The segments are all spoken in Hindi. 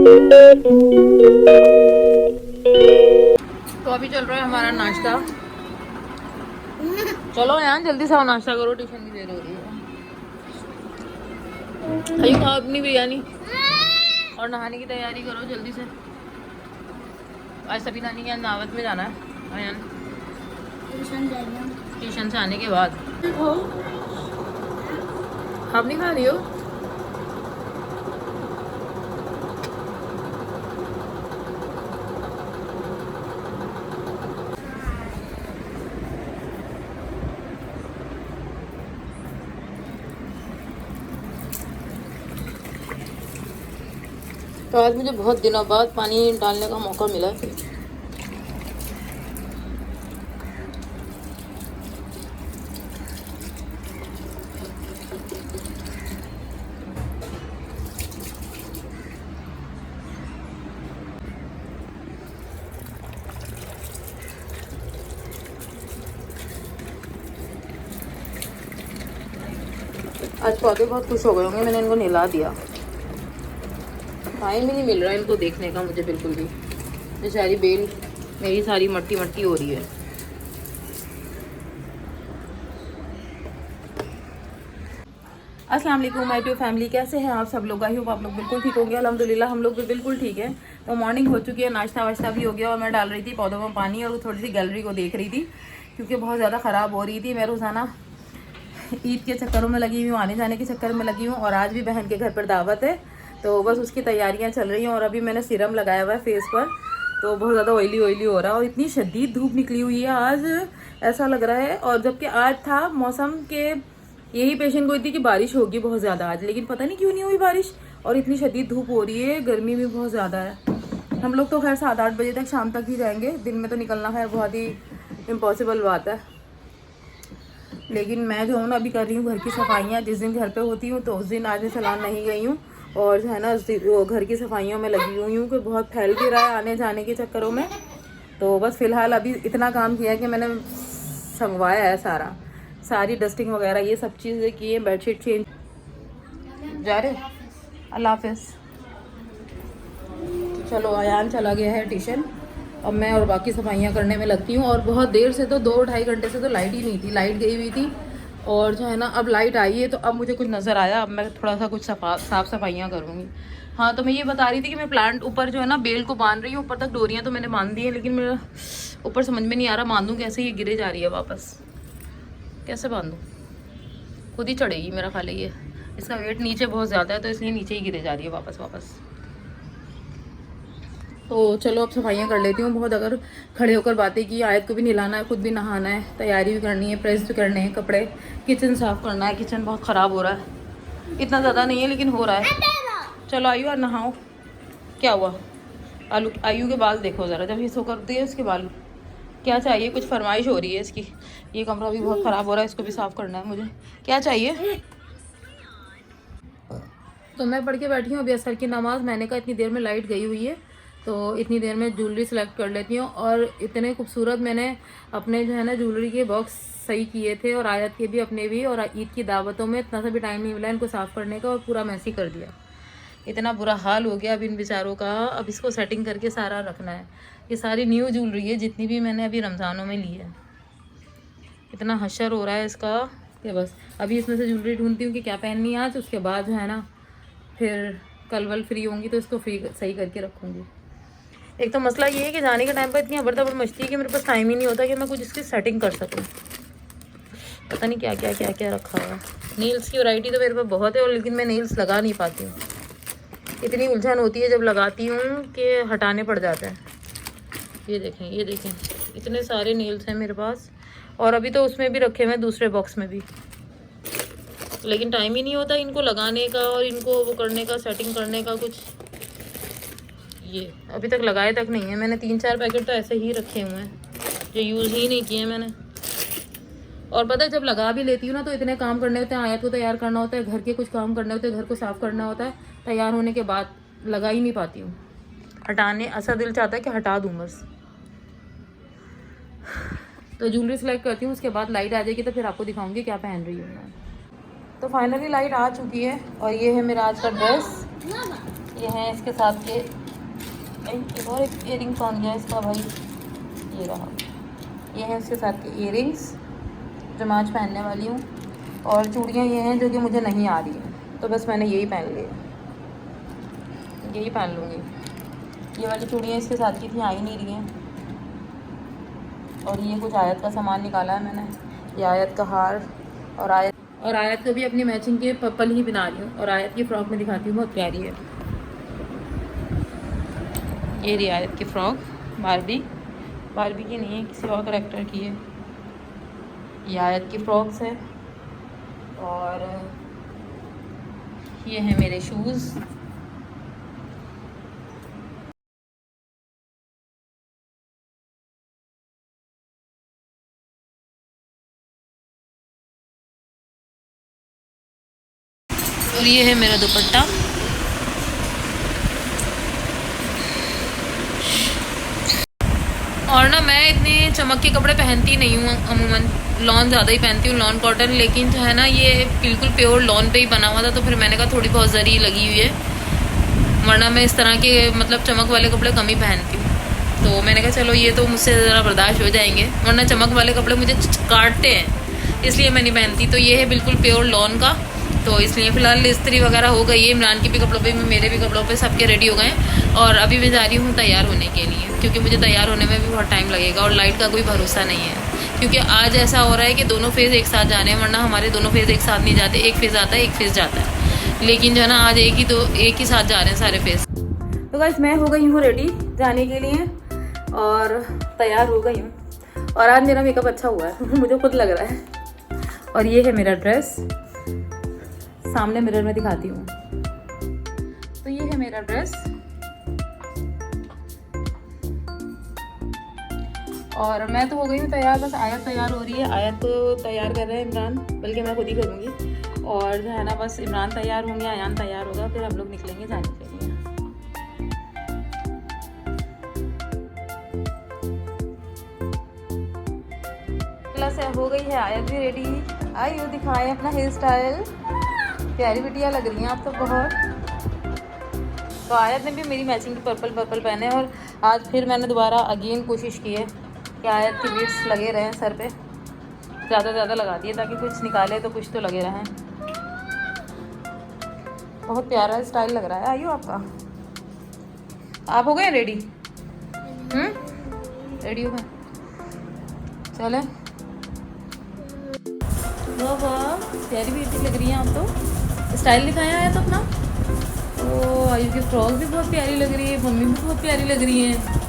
तो अभी चल रहा है हमारा नाश्ता। चलो यार जल्दी से आओ, नाश्ता करो, ट्यूशन की देर हो रही है। खाइयो खाओ अपनी बिरयानी और नहाने की तैयारी करो जल्दी से। आज सभी नानी के यहाँ दावत में जाना है अयान, ट्यूशन से आने के बाद। आप नहीं खा रही हो? तो आज मुझे बहुत दिनों बाद पानी डालने का मौका मिला। आज पौधे बहुत खुश हो गए होंगे, मैंने इनको नहला दिया। टाइम ही नहीं मिल रहा है इनको देखने का मुझे बिल्कुल भी। बेचारी बेल मेरी सारी मट्टी मट्टी हो रही है। अस्सलाम वालेकुम माय टू फैमिली, कैसे हैं आप सब लोग? आई होप आप लोग बिल्कुल ठीक होंगे। अल्हम्दुलिल्लाह हम लोग भी बिल्कुल ठीक है। तो मॉर्निंग हो चुकी है, नाश्ता वाश्ता भी हो गया और मैं डाल रही थी पौधों में पानी और थोड़ी सी गैलरी को देख रही थी क्योंकि बहुत ज़्यादा ख़राब हो रही थी। मैं रोज़ाना ईद के चक्करों में लगी हुई हूँ, आने जाने के चक्कर में लगी हूँ और आज भी बहन के घर पर दावत है तो बस उसकी तैयारियां चल रही हैं। और अभी मैंने सीरम लगाया हुआ है फेस पर, तो बहुत ज़्यादा ऑयली हो रहा है और इतनी शदीद धूप निकली हुई है आज, ऐसा लग रहा है। और जबकि आज था मौसम के यही पेशेंट गोई थी कि बारिश होगी बहुत ज़्यादा आज, लेकिन पता नहीं क्यों नहीं हुई बारिश और इतनी शदीद धूप हो रही है, गर्मी भी बहुत ज़्यादा है। हम लोग तो खैर 7-8 बजे तक शाम तक ही जाएंगे, दिन में तो निकलना है बहुत ही इम्पॉसिबल बात है। लेकिन मैं जो हूँ ना अभी कर रही हूँ घर की सफाइयाँ। जिस दिन घर पे होती हूँ तो उस दिन आज मैं सलान नहीं गई हूँ और जो है ना घर की सफाइयों में लगी हुई हूँ कि बहुत फैल भी रहा है आने जाने के चक्करों में। तो बस फ़िलहाल अभी इतना काम किया है कि मैंने संगवाया है सारी डस्टिंग वगैरह ये सब चीज़ें की है। बेडशीट चेंज जा रहे, अल्लाह हाफिज़। चलो अयान चला गया है ट्यूशन, अब मैं और बाकी सफाइयाँ करने में लगती हूँ। और बहुत देर से तो 2-2.5 घंटे से तो लाइट ही नहीं थी, लाइट गई हुई थी और जो है ना अब लाइट आई है तो अब मुझे कुछ नज़र आया। अब मैं थोड़ा सा कुछ साफ़ सफाइयाँ करूँगी। हाँ तो मैं ये बता रही थी कि मैं प्लांट ऊपर जो है ना बेल को बांध रही हूँ, ऊपर तक डोरियाँ तो मैंने बांध दी है लेकिन मेरा ऊपर समझ में नहीं आ रहा बांधूँ कैसे, ये गिरे जा रही है वापस, कैसे बांधूँ? खुद ही चढ़ेगी मेरा ख्याल है ये, इसका वेट नीचे बहुत ज़्यादा है तो इसलिए नीचे ही गिरे जा रही है वापस। तो चलो अब सफाइयाँ कर लेती हूँ। बहुत अगर खड़े होकर बातें की, आयत को भी नहलाना है, खुद भी नहाना है, तैयारी भी करनी है, प्रेस भी करने हैं कपड़े, किचन साफ़ करना है। किचन बहुत ख़राब हो रहा है, इतना ज़्यादा नहीं है लेकिन हो रहा है। चलो आयु यार नहाओ। क्या हुआ? आयु के बाल देखो ज़रा, जब ये सो करती है उसके बाल क्या चाहिए, कुछ फरमाइश हो रही है इसकी। ये कमरा भी बहुत ख़राब हो रहा है, इसको भी साफ़ करना है मुझे। क्या चाहिए? तो मैं पढ़ के बैठी हूँ अभी असर की नमाज़। मैंने कहा इतनी देर में लाइट गई हुई है तो इतनी देर में ज्वेलरी सेलेक्ट कर लेती हूँ। और इतने खूबसूरत मैंने अपने जो है ना ज्वेलरी के बॉक्स सही किए थे और आयत के भी अपने भी, और ईद की दावतों में इतना सा भी टाइम नहीं मिला इनको साफ़ करने का और पूरा मैसी कर दिया। इतना बुरा हाल हो गया अब इन बेचारों का। अब इसको सेटिंग करके सारा रखना है। ये सारी न्यू ज्वेलरी है जितनी भी मैंने अभी रमज़ानों में ली है। इतना हशर हो रहा है इसका कि बस अभी इसमें से ज्वेलरी ढूंढती हूँ कि क्या पहननी है आज, उसके बाद जो है ना फिर कल फ्री होंगी तो इसको फ्री सही करके रखूँगी। एक तो मसला ये है कि जाने के टाइम पर इतनी अबड़ मचती है कि मेरे पास टाइम ही नहीं होता कि मैं कुछ इसकी सेटिंग कर सकूँ। पता नहीं क्या रखा हुआ है। नील्स की वैरायटी तो मेरे पास बहुत है और लेकिन मैं नील्स लगा नहीं पाती हूँ। इतनी उलझन होती है जब लगाती हूँ कि हटाने पड़ जाते हैं। ये देखें इतने सारे नील्स हैं मेरे पास और अभी तो उसमें भी रखे हुए हैं दूसरे बॉक्स में भी, लेकिन टाइम ही नहीं होता इनको लगाने का और इनको वो करने का, सेटिंग करने का कुछ। ये अभी तक लगाए तक नहीं है मैंने। 3-4 पैकेट तो ऐसे ही रखे हुए हैं जो यूज़ ही नहीं किए मैंने। और पता है जब लगा भी लेती हूँ ना तो इतने काम करने होते हैं, आयत को तैयार करना होता है, घर के कुछ काम करने होते हैं, घर को साफ़ करना होता है, तैयार होने के बाद लगा ही नहीं पाती हूँ। हटाने ऐसा दिल चाहता है कि हटा दूँ बस। तो ज्वेलरी सेलेक्ट करती हूँ, उसके बाद लाइट आ जाएगी तो फिर आपको दिखाऊँगी क्या पहन रही हूँ मैं। तो फाइनली लाइट आ चुकी है और ये है मेरा आज का ड्रेस। ये हैं इसके साथ के एक और एक इयरिंग कौन गया इसका भाई, ये रहा। ये हैं इसके साथ के इयरिंग्स जो मैं आज पहनने वाली हूँ। और चूड़ियाँ ये हैं जो कि मुझे नहीं आ रही हैं, तो बस मैंने यही पहन लिया, यही पहन लूँगी। ये वाली चूड़ियाँ इसके साथ की थी, आ ही नहीं रही हैं। और ये कुछ आयत का सामान निकाला है मैंने, ये आयत का हार और आयत को भी अपनी मैचिंग के पर्पल ही बना रही हूँ। और आयत की फ़्रॉक में दिखाती हूँ, बहुत प्यारी है। ये रही आयत की फ़्रॉक, बारबी की नहीं है, किसी और करेक्टर की है। ये आयत की फ़्रॉक्स है। और ये हैं मेरे शूज़। और ये है मेरा दुपट्टा। और ना मैं इतने चमक के कपड़े पहनती नहीं हूँ अमूमन, लॉन ज़्यादा ही पहनती हूँ, लॉन कॉटन। लेकिन जो है ना ये बिल्कुल प्योर लॉन पे ही बना हुआ था, तो फिर मैंने कहा थोड़ी बहुत जरी लगी हुई है, वरना मैं इस तरह के मतलब चमक वाले कपड़े कम ही पहनती हूँ। तो मैंने कहा चलो ये तो मुझसे ज़रा बर्दाश्त हो जाएंगे, वरना चमक वाले कपड़े मुझे काटते हैं, इसलिए मैं नहीं पहनती। तो ये है बिल्कुल प्योर लॉन का, तो इसलिए फ़िलहाल इस्त्री वगैरह हो गई है। इमरान के भी कपड़ों पे, मेरे भी कपड़ों पे, सबके रेडी हो गए। और अभी मैं जा रही हूँ तैयार होने के लिए, क्योंकि मुझे तैयार होने में भी बहुत टाइम लगेगा और लाइट का कोई भरोसा नहीं है। क्योंकि आज ऐसा हो रहा है कि दोनों फेज़ एक साथ जाने हैं, वरना हमारे दोनों फेज़ एक साथ नहीं जाते, एक फेज़ आता है एक फेज़ जाता है। लेकिन जो है ना आज एक ही साथ जा रहे हैं सारे फेज़। तो गाइस मैं हो गई हूँ रेडी जाने के लिए और तैयार हो गई हूँ। और आज मेरा मेकअप अच्छा हुआ है मुझे खुद लग रहा है। और ये है मेरा ड्रेस, सामने मिरर में दिखाती हूँ। तो ये है मेरा ड्रेस और मैं तो हो गई हूँ तैयार, बस आयत तैयार हो रही है। आयत तो तैयार कर रहे हैं इमरान, बल्कि मैं खुद ही करूँगी। और जो है ना बस इमरान तैयार होंगे, आयान तैयार होगा, फिर हम लोग निकलेंगे जाने के लिए। से हो गई है आयत भी रेडी। आइए दिखाएं अपना हेयर स्टाइल, प्यारी बिटिया लग रही हैं आप तो बहुत। तो आयत ने भी मेरी मैचिंग की पर्पल पहने। और आज फिर मैंने दोबारा अगेन कोशिश की है कि आयत की बीड्स लगे रहें सर पे, ज़्यादा लगा दिए ताकि कुछ निकाले तो कुछ तो लगे रहें। बहुत प्यारा स्टाइल लग रहा है। आइयो आपका, आप हो गए रेडी? रेडी हो गए, चले। वाह प्यारी ब्यूटी लग रही है आप तो। स्टाइल दिखाया है तो अपना। ओ आयु की फ्रॉक भी बहुत प्यारी लग रही है, मम्मी भी बहुत प्यारी लग रही है।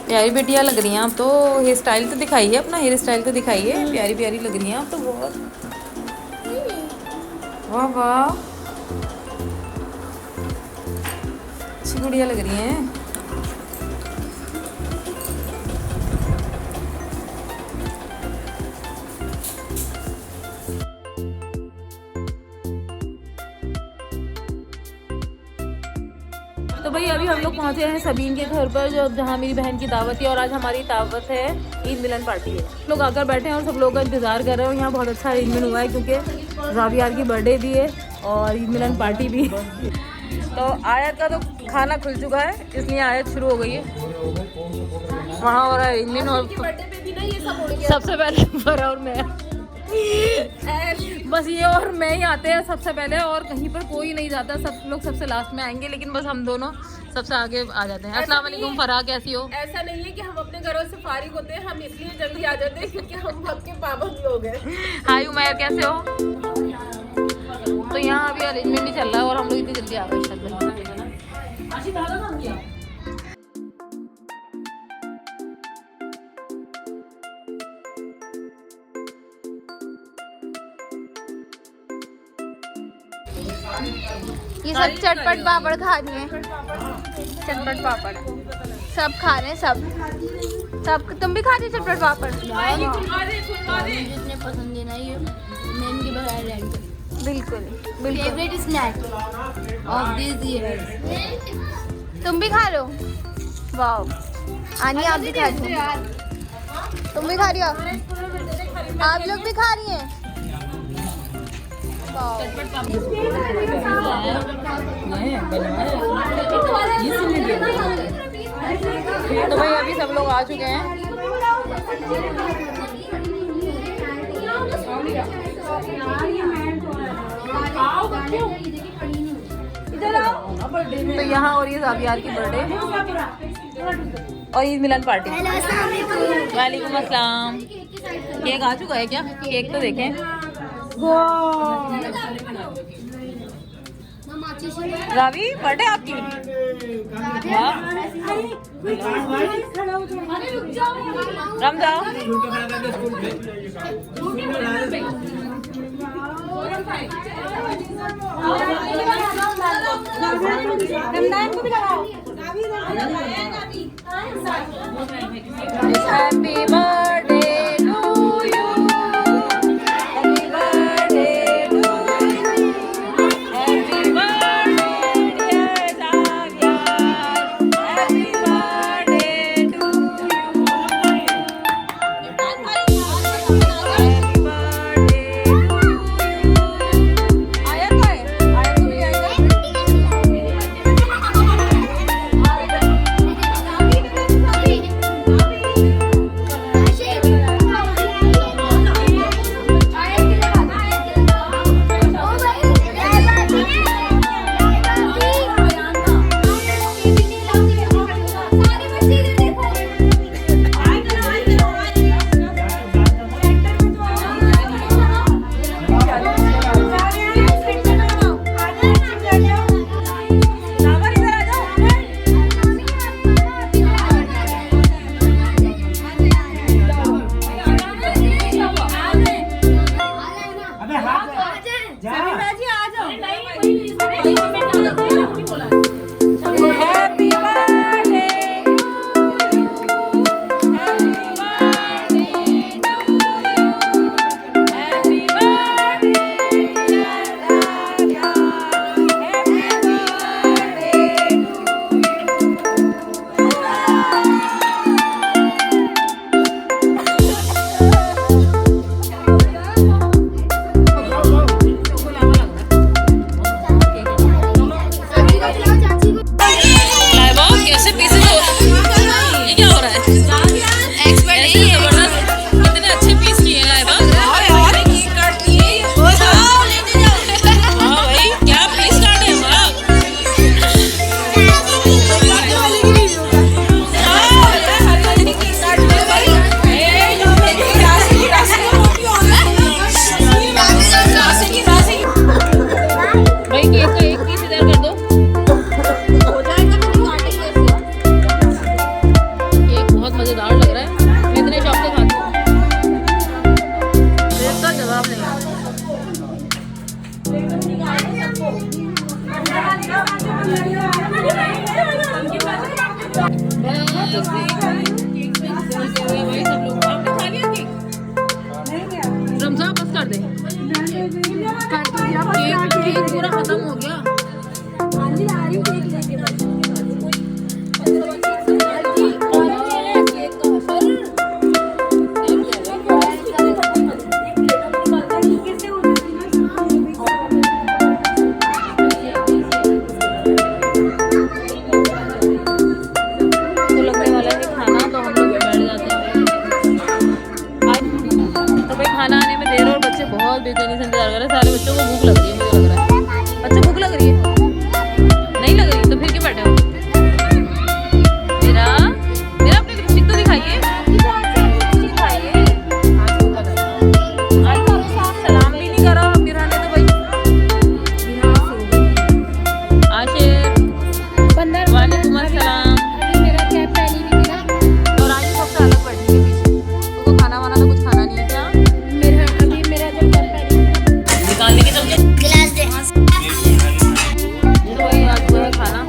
प्यारी बेटियाँ लग रही हैं आप तो। हेयर स्टाइल तो दिखाइए अपना, हेयर स्टाइल तो दिखाइए। प्यारी लग रही हैं आप तो बहुत। वाह अच्छी गुड़िया लग रही हैं। तो भाई अभी हम लोग पहुंचे हैं सबीन के घर पर, जहाँ मेरी बहन की दावत है। और आज हमारी दावत है, ईद मिलन पार्टी है। लोग आकर बैठे हैं और सब लोग का इंतज़ार कर रहे हैं। और यहाँ बहुत अच्छा अरेंजमेंट हुआ है, क्योंकि राबियार की बर्थडे भी है और ईद मिलन पार्टी भी। तो आयत का तो खाना खुल चुका है, इसलिए आयत शुरू हो गई है। वहाँ हो रहा है अरेंजमेंट। और सबसे पहले फरा और मैं बस ये और मैं ही आते हैं सबसे पहले, और कहीं पर कोई नहीं जाता, सब लोग सबसे लास्ट में आएंगे। लेकिन बस हम दोनों सबसे आगे आ जाते हैं। अस्सलाम वालेकुम फराह, कैसी हो? ऐसा नहीं है कि हम अपने घरों से फारिग होते हैं, हम इसलिए जल्दी आ जाते हैं क्योंकि हम वक्त के पाबंद लोग हैं। हाय उमैर, कैसे हो? तो यहाँ अभी अरेंजमेंट भी चल रहा है और हम लोग इतनी जल्दी आ गए। ये सब चटपट पापड़ खा रही हैं, चटपट पापड़ सब खा रहे हैं, सब तुम भी खा रही हो चटपट पापड़? जितने पसंद है ना ये नेम के बगैर रेंट बिल्कुल favourite snack of this year. तुम भी खा रहे हो? वाह आनी, आप भी खा रही हो? तुम भी खा रही हो? आप लोग भी खा रही हैं? तो भाई अभी सब लोग आ चुके हैं। तो यहाँ हो रही है ज़ाबियार की बर्थडे और ईद मिलन पार्टी। वालेकुम अस्सलाम। केक आ चुका है क्या? केक तो देखें। रावी बर्थडे आपकी? रम जाओ। Happy birthday to you, happy birthday to you, happy birthday dear ज़ाबियार, happy birthday to you, happy birthday to you. आया तो है, आया तो भी आएगा। रमजा बस कर दे। केक पूरा खत्म हो गया। बेचैनी से इंतजार कर रहे हैं। सारे बच्चों को भूख लग रही है, मुझे लग रहा है। बच्चों भूख लग रही है? नहीं लग रही तो फिर क्यों बैठे हो? मेरा मेरा अपनी लिपस्टिक तो दिखाइए। सलाम भी नहीं करा मिरा ने तो भाई। आशिर वालेकुम अस्सलाम। और आज सबसे अलग बैठी है पीछे। तो खाना वाना तो कुछ खाना नहीं है क्या? गिलास दे। तो ये आज वो है खाना।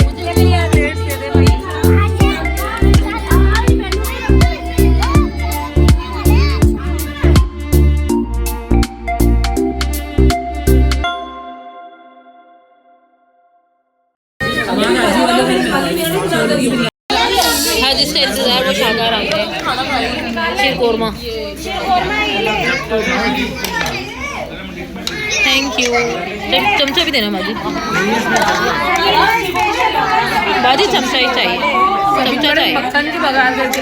मुझे भी यार प्लेट्स दे दे भाई। हाँ जिसका इंतजार वो शाहकार आ गए। शीर कोरमा थैंक यू। चमचा भी देना बाजी। बाजी चमचा ही चाहिए, चमचा चाहिए। मक्खन की बघार करके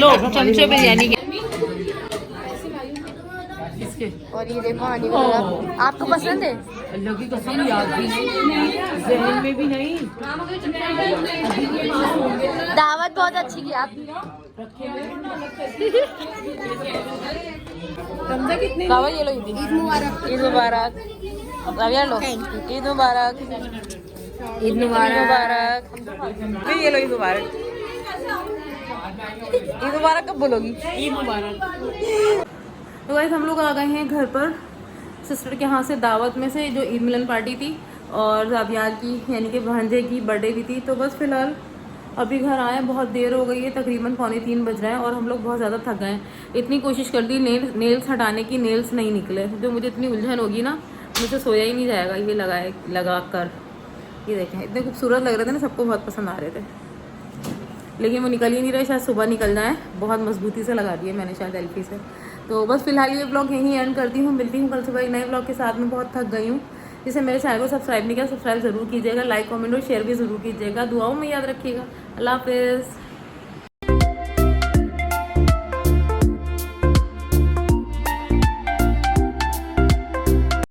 लो चमचे बिरयानी के। और ये देखो हनी वगैरह आपको पसंद है? अल्लाह की कसम याद भी नहीं, ज़हन में भी नहीं। दावत बहुत अच्छी की आप। कावा ये लो ईद मुबारक। ईद मुबारक। राविया लो ईद मुबारक। ईद मुबारक। फिर ये लो ईद मुबारक। ईद मुबारक कब बोलोगी? ईद मुबारक। तो गाइस हम लोग आ गए हैं घर पर सिस्टर के यहाँ से दावत में से, जो ईद मिलन पार्टी थी और जावियार की यानी कि भांजे की बर्थडे भी थी। तो बस फिलहाल अभी घर आए, बहुत देर हो गई है, तकरीबन 2:45 बज रहे हैं और हम लोग बहुत ज़्यादा थक गए हैं। इतनी कोशिश कर दी नेल्स हटाने की, नेल्स नहीं निकले। जो मुझे इतनी उलझन होगी ना, मुझसे सोया ही नहीं जाएगा ये लगा कर। ये देखें इतने खूबसूरत लग रहे थे ना, सबको बहुत पसंद आ रहे थे, लेकिन वो निकल ही नहीं रहे। शायद सुबह निकल जाए, बहुत मजबूती से लगा दिए मैंने शायद एल्फी से। तो बस फिलहाल ये ब्लॉग यहीं एंड करती हूँ। मिलती हूँ कल सुबह एक नए ब्लॉग के साथ में। बहुत थक गई हूँ। जिसे मेरे चैनल को सब्सक्राइब नहीं किया, सब्सक्राइब ज़रूर कीजिएगा, लाइक कमेंट और शेयर भी ज़रूर कीजिएगा। दुआओं में याद रखिएगा। अल्लाह हाफिज़।